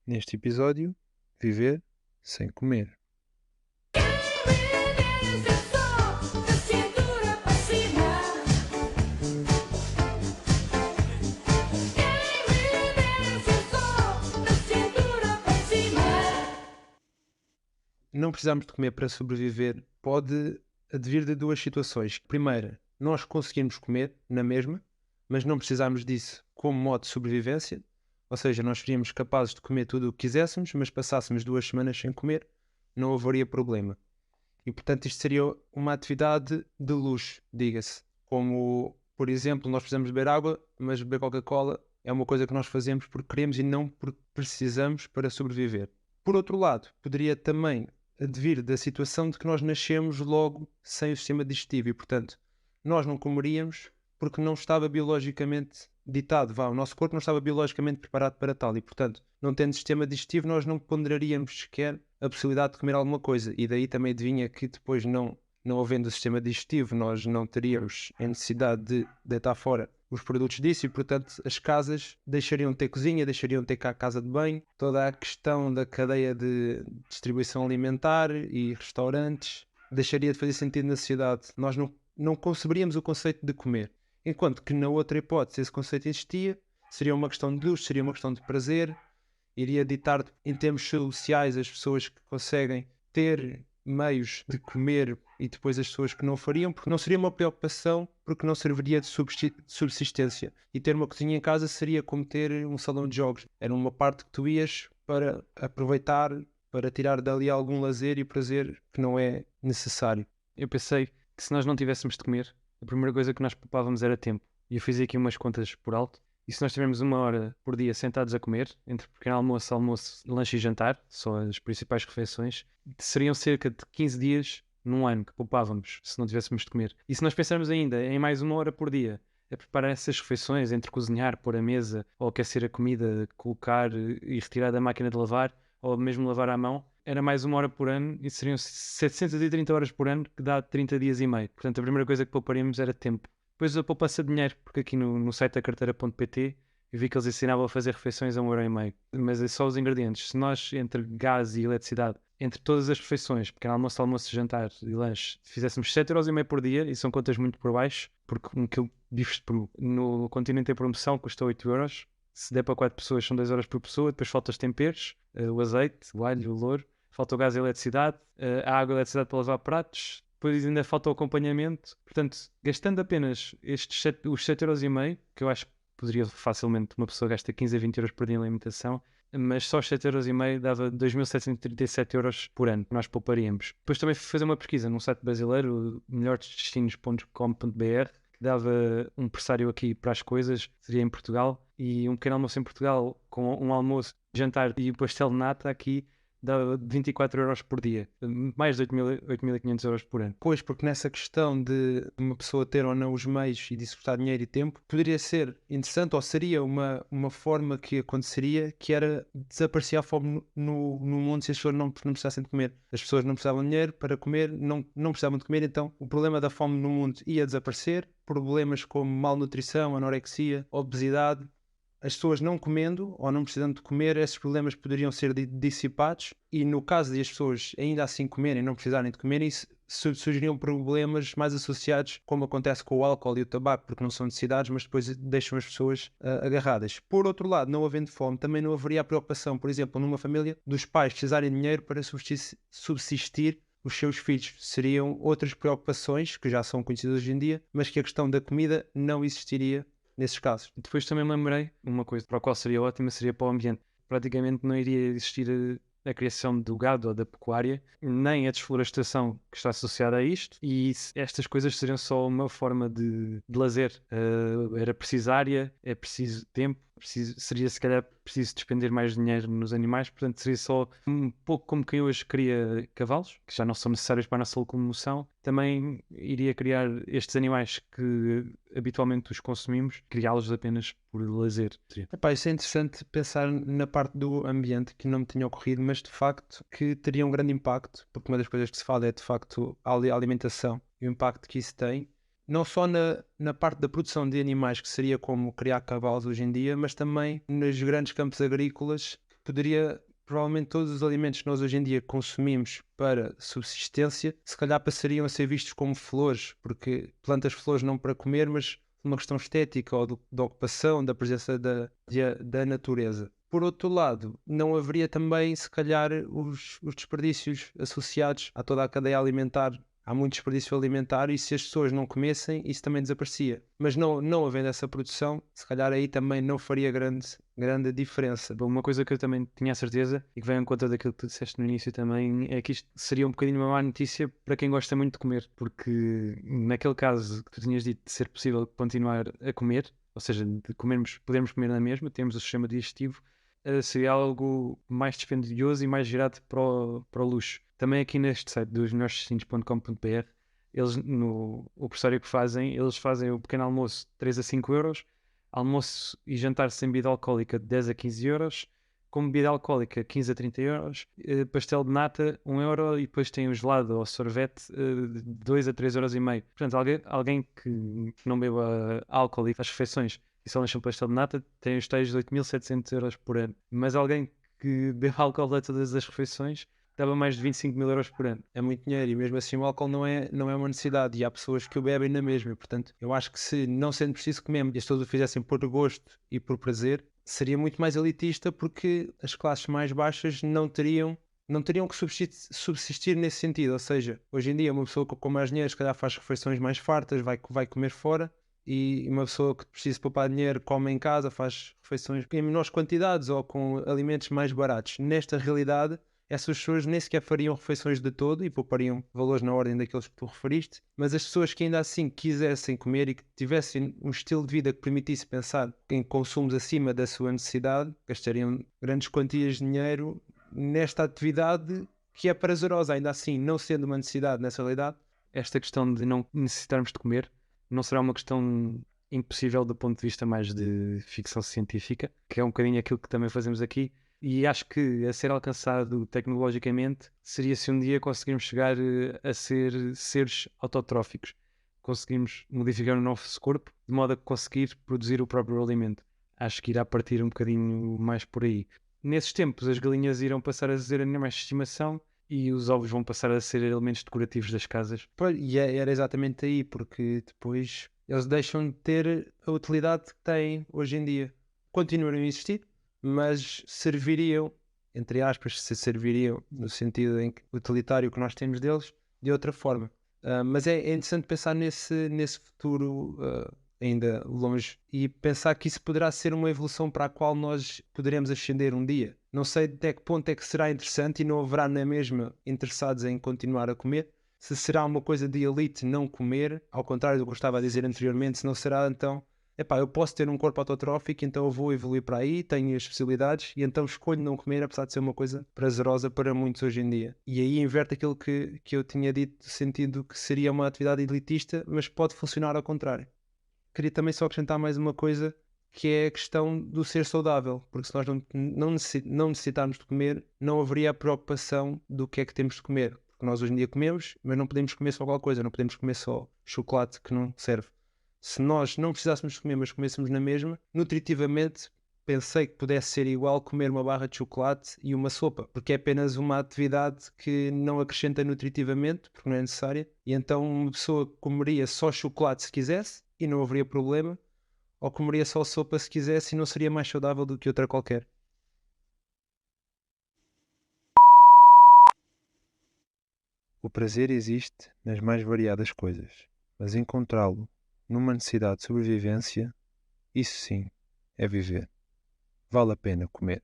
Neste episódio, viver sem comer. Não precisamos de comer para sobreviver pode advir de duas situações. Primeira, nós conseguimos comer na mesma, mas não precisamos disso como modo de sobrevivência. Ou seja, nós seríamos capazes de comer tudo o que quiséssemos, mas passássemos 2 semanas sem comer, não haveria problema. E, portanto, isto seria uma atividade de luxo, diga-se. Como, por exemplo, nós precisamos beber água, mas beber Coca-Cola é uma coisa que nós fazemos porque queremos e não porque precisamos para sobreviver. Por outro lado, poderia também advir da situação de que nós nascemos logo sem o sistema digestivo e, portanto, nós não comeríamos porque não estava biologicamente ditado, o nosso corpo não estava biologicamente preparado para tal e, portanto, não tendo sistema digestivo, nós não ponderaríamos sequer a possibilidade de comer alguma coisa. E daí também adivinha que depois, não havendo o sistema digestivo, nós não teríamos a necessidade de deitar fora os produtos disso e, portanto, as casas deixariam de ter cozinha, deixariam de ter cá casa de banho, toda a questão da cadeia de distribuição alimentar e restaurantes deixaria de fazer sentido na sociedade. Nós não conceberíamos o conceito de comer. Enquanto que na outra hipótese esse conceito existia, seria uma questão de luxo, seria uma questão de prazer, iria ditar em termos sociais as pessoas que conseguem ter meios de comer e depois as pessoas que não fariam, porque não seria uma preocupação, porque não serviria de subsistência. E ter uma cozinha em casa seria como ter um salão de jogos. Era uma parte que tu ias para aproveitar, para tirar dali algum lazer e prazer que não é necessário. Eu pensei que se nós não tivéssemos de comer, a primeira coisa que nós poupávamos era tempo. E eu fiz aqui umas contas por alto. E se nós tivermos 1 hora por dia sentados a comer, entre pequeno almoço, lanche e jantar, só as principais refeições, seriam cerca de 15 dias num ano que poupávamos se não tivéssemos de comer. E se nós pensarmos ainda em mais 1 hora por dia a preparar essas refeições, entre cozinhar, pôr a mesa, ou aquecer a comida, colocar e retirar da máquina de lavar, ou mesmo lavar à mão, era mais 1 hora por ano e seriam 730 horas por ano, que dá 30 dias e meio. Portanto, a primeira coisa que pouparíamos era tempo. Depois a poupança de dinheiro, porque aqui no site da carteira.pt eu vi que eles ensinavam a fazer refeições a 1,5€. Mas é só os ingredientes. Se nós, entre gás e eletricidade, entre todas as refeições, pequeno almoço, jantar e lanche, fizéssemos 7,5€ por dia, e são contas muito por baixo, porque um quilo de bifes de peru no Continente em promoção custa 8€. Se der para 4 pessoas, são 2€ por pessoa. Depois falta os temperos, o azeite, o alho, o louro. Falta o gás e a eletricidade, a água e a eletricidade para lavar pratos. Depois ainda falta o acompanhamento. Portanto, gastando apenas os 7,5€, que eu acho que poderia facilmente, uma pessoa gasta 15 a 20€ por dia em alimentação, mas só os 7,5€ dava 2.737€ por ano que nós pouparíamos. Depois também fui fazer uma pesquisa num site brasileiro, melhoresdestinos.com.br, que dava um pressário aqui para as coisas, seria em Portugal, e um pequeno almoço em Portugal com um almoço, jantar e um pastel de nata aqui dá 24€ por dia, mais de 8.500€ por ano. Pois, porque nessa questão de uma pessoa ter ou não os meios e disso custar dinheiro e tempo, poderia ser interessante ou seria uma forma que aconteceria que era desaparecer a fome no mundo se as pessoas não precisassem de comer. As pessoas não precisavam de dinheiro para comer, não precisavam de comer, então o problema da fome no mundo ia desaparecer, problemas como malnutrição, anorexia, obesidade, as pessoas não comendo ou não precisando de comer, esses problemas poderiam ser dissipados e no caso de as pessoas ainda assim comerem e não precisarem de comer, isso surgiriam problemas mais associados, como acontece com o álcool e o tabaco, porque não são necessidades, mas depois deixam as pessoas agarradas. Por outro lado, não havendo fome, também não haveria a preocupação, por exemplo, numa família, dos pais precisarem de dinheiro para subsistir os seus filhos. Seriam outras preocupações, que já são conhecidas hoje em dia, mas que a questão da comida não existiria nesses casos. Depois também me lembrei, uma coisa para a qual seria ótima seria para o ambiente. Praticamente não iria existir a criação do gado ou da pecuária, nem a desflorestação que está associada a isto, e estas coisas seriam só uma forma de lazer. Era preciso área, é preciso tempo, seria se calhar preciso despender mais dinheiro nos animais, portanto seria só um pouco como quem hoje cria cavalos, que já não são necessários para a nossa locomoção, também iria criar estes animais que habitualmente os consumimos, criá-los apenas por lazer. Epá, isso é interessante pensar na parte do ambiente que não me tinha ocorrido, mas de facto que teria um grande impacto, porque uma das coisas que se fala é de facto a alimentação e o impacto que isso tem, não só na parte da produção de animais, que seria como criar cavalos hoje em dia, mas também nos grandes campos agrícolas poderia, provavelmente todos os alimentos que nós hoje em dia consumimos para subsistência, se calhar passariam a ser vistos como flores, porque plantas flores não para comer, mas uma questão estética ou da ocupação, da presença da natureza. Por outro lado, não haveria também, se calhar, os desperdícios associados a toda a cadeia alimentar. Há muito desperdício alimentar e se as pessoas não comessem, isso também desaparecia. Mas não havendo essa produção, se calhar aí também não faria grande diferença. Bom, uma coisa que eu também tinha a certeza e que vem em conta daquilo que tu disseste no início também é que isto seria um bocadinho uma má notícia para quem gosta muito de comer, porque naquele caso que tu tinhas dito de ser possível continuar a comer, ou seja, de podermos comer na mesma, temos o sistema digestivo, seria algo mais dispendioso e mais girado para o luxo. Também aqui neste site dos melhoresdestinos.com.br, eles o pressário que fazem, eles fazem o pequeno almoço 3 a 5 euros, almoço e jantar sem bebida alcoólica de 10 a 15 euros, com bebida alcoólica 15 a 30 euros, pastel de nata 1 euro e depois tem o gelado ou sorvete de 2 a 3 euros e meio. Portanto, alguém que não beba álcool e faz refeições e só lancha um pastel de nata tem os tais de 8.700 euros por ano. Mas alguém que bebe álcool a todas as refeições dava mais de 25 mil euros por ano. É muito dinheiro e mesmo assim o álcool não é uma necessidade e há pessoas que o bebem na mesma. E, portanto, eu acho que se não sendo preciso comer e as pessoas o fizessem por gosto e por prazer, seria muito mais elitista porque as classes mais baixas não teriam que subsistir nesse sentido. Ou seja, hoje em dia uma pessoa com mais dinheiro se calhar faz refeições mais fartas, vai comer fora. E uma pessoa que precisa poupar dinheiro come em casa, faz refeições em menores quantidades ou com alimentos mais baratos. Nesta realidade, essas pessoas nem sequer fariam refeições de todo e poupariam valores na ordem daqueles que tu referiste, mas as pessoas que ainda assim quisessem comer e que tivessem um estilo de vida que permitisse pensar em consumos acima da sua necessidade, gastariam grandes quantias de dinheiro nesta atividade que é prazerosa, ainda assim, não sendo uma necessidade nessa realidade. Esta questão de não necessitarmos de comer não será uma questão impossível do ponto de vista mais de ficção científica, que é um bocadinho aquilo que também fazemos aqui. E acho que a ser alcançado tecnologicamente seria se um dia conseguirmos chegar a ser seres autotróficos. Conseguimos modificar o nosso corpo de modo a conseguir produzir o próprio alimento. Acho que irá partir um bocadinho mais por aí. Nesses tempos, as galinhas irão passar a ser animais de estimação e os ovos vão passar a ser elementos decorativos das casas. Pois, e era exatamente aí, porque depois eles deixam de ter a utilidade que têm hoje em dia. Continuam a existir, mas serviriam, entre aspas, se serviriam no sentido em que utilitário que nós temos deles, de outra forma. Mas é interessante pensar nesse futuro ainda longe e pensar que isso poderá ser uma evolução para a qual nós poderemos ascender um dia. Não sei até que ponto é que será interessante e não haverá na mesma interessados em continuar a comer. Se será uma coisa de elite não comer, ao contrário do que eu estava a dizer anteriormente, se não será então, epá, eu posso ter um corpo autotrófico, então eu vou evoluir para aí, tenho as especialidades e então escolho não comer, apesar de ser uma coisa prazerosa para muitos hoje em dia. E aí inverte aquilo que eu tinha dito, no sentido que seria uma atividade elitista, mas pode funcionar ao contrário. Queria também só acrescentar mais uma coisa, que é a questão do ser saudável, porque se nós não necessitarmos de comer, não haveria a preocupação do que é que temos de comer. Porque nós hoje em dia comemos, mas não podemos comer só qualquer coisa, não podemos comer só chocolate que não serve. Se nós não precisássemos de comer, mas comêssemos na mesma, nutritivamente pensei que pudesse ser igual comer uma barra de chocolate e uma sopa, porque é apenas uma atividade que não acrescenta nutritivamente, porque não é necessária, e então uma pessoa comeria só chocolate se quisesse e não haveria problema, ou comeria só sopa se quisesse e não seria mais saudável do que outra qualquer. O prazer existe nas mais variadas coisas, mas encontrá-lo numa necessidade de sobrevivência, isso sim é viver. Vale a pena comer.